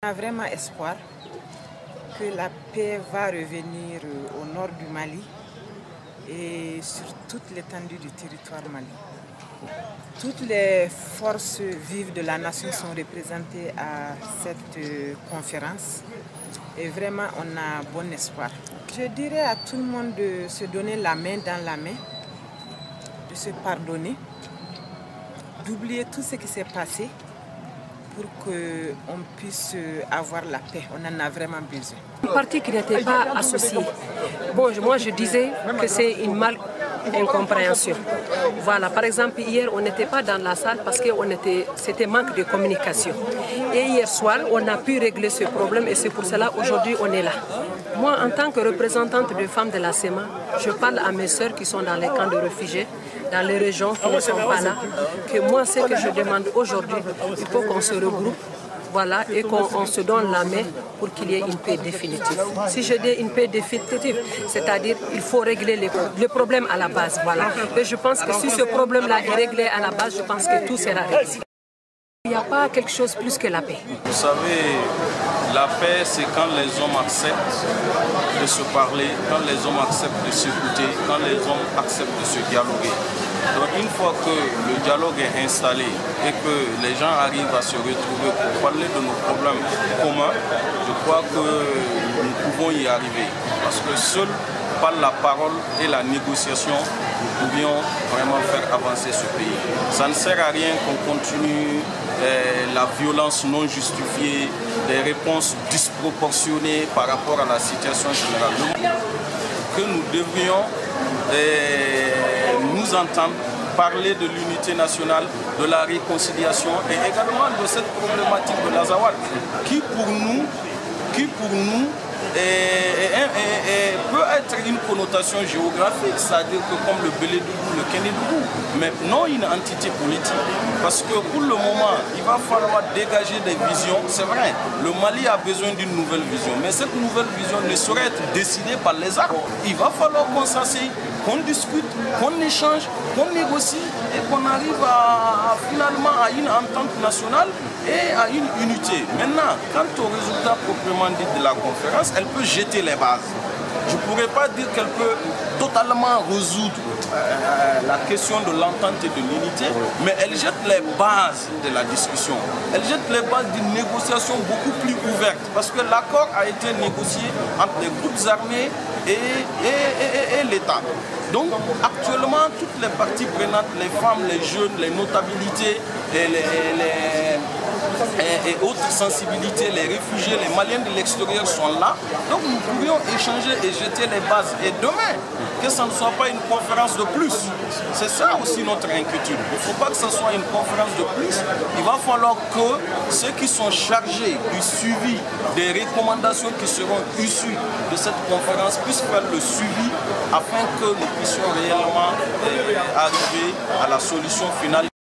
On a vraiment espoir que la paix va revenir au nord du Mali et sur toute l'étendue du territoire mali. Toutes les forces vives de la nation sont représentées à cette conférence et vraiment on a bon espoir. Je dirais à tout le monde de se donner la main dans la main, de se pardonner, d'oublier tout ce qui s'est passé pour qu'on puisse avoir la paix. On en a vraiment besoin. Un parti qui n'était pas associé. Bon, moi je disais que c'est une incompréhension. Voilà, par exemple, hier on n'était pas dans la salle parce que c'était manque de communication. Et hier soir, on a pu régler ce problème et c'est pour cela aujourd'hui on est là. Moi, en tant que représentante de femmes de la SEMA, je parle à mes sœurs qui sont dans les camps de réfugiés, dans les régions qui ne sont pas là, que moi, ce que je demande aujourd'hui, il faut qu'on se regroupe, voilà, et qu'on se donne la main pour qu'il y ait une paix définitive. Si je dis une paix définitive, c'est-à-dire qu'il faut régler les problèmes à la base, voilà. Et je pense que si ce problème-là est réglé à la base, je pense que tout sera réglé. Il n'y a pas quelque chose plus que la paix. Vous savez, la paix, c'est quand les hommes acceptent de se parler, quand les hommes acceptent de s'écouter, quand les hommes acceptent de se dialoguer. Donc une fois que le dialogue est installé et que les gens arrivent à se retrouver pour parler de nos problèmes communs, je crois que nous pouvons y arriver. Parce que seul par la parole et la négociation, nous pouvions vraiment faire avancer ce pays. Ça ne sert à rien qu'on continue la violence non justifiée, des réponses disproportionnées par rapport à la situation générale. Que nous devrions nous entendre parler de l'unité nationale, de la réconciliation et également de cette problématique de l'Azawad qui pour nous peut être une connotation géographique, c'est-à-dire que comme le Bélédougou, le Kénédougou, mais non une entité politique. Parce que pour le moment, il va falloir dégager des visions. C'est vrai, le Mali a besoin d'une nouvelle vision, mais cette nouvelle vision ne saurait être décidée par les armes. Il va falloir qu'on s'assied, qu'on discute, qu'on échange, qu'on négocie et qu'on arrive finalement à une entente nationale et à une unité. Maintenant, quant au résultat proprement dit de la conférence, elle peut jeter les bases. Je ne pourrais pas dire qu'elle peut totalement résoudre la question de l'entente et de l'unité, mais elle jette les bases de la discussion. Elle jette les bases d'une négociation beaucoup plus ouverte, parce que l'accord a été négocié entre les groupes armés et l'État. Donc actuellement, toutes les parties prenantes, les femmes, les jeunes, les notabilités et autres sensibilités, les réfugiés, les Maliens de l'extérieur sont là. Donc nous pourrions échanger et jeter les bases. Et demain, que ce ne soit pas une conférence de plus. C'est ça aussi notre inquiétude. Il ne faut pas que ce soit une conférence de plus. Il va falloir que ceux qui sont chargés du suivi des recommandations qui seront issues de cette conférence puissent faire le suivi afin que nous puissions réellement arriver à la solution finale.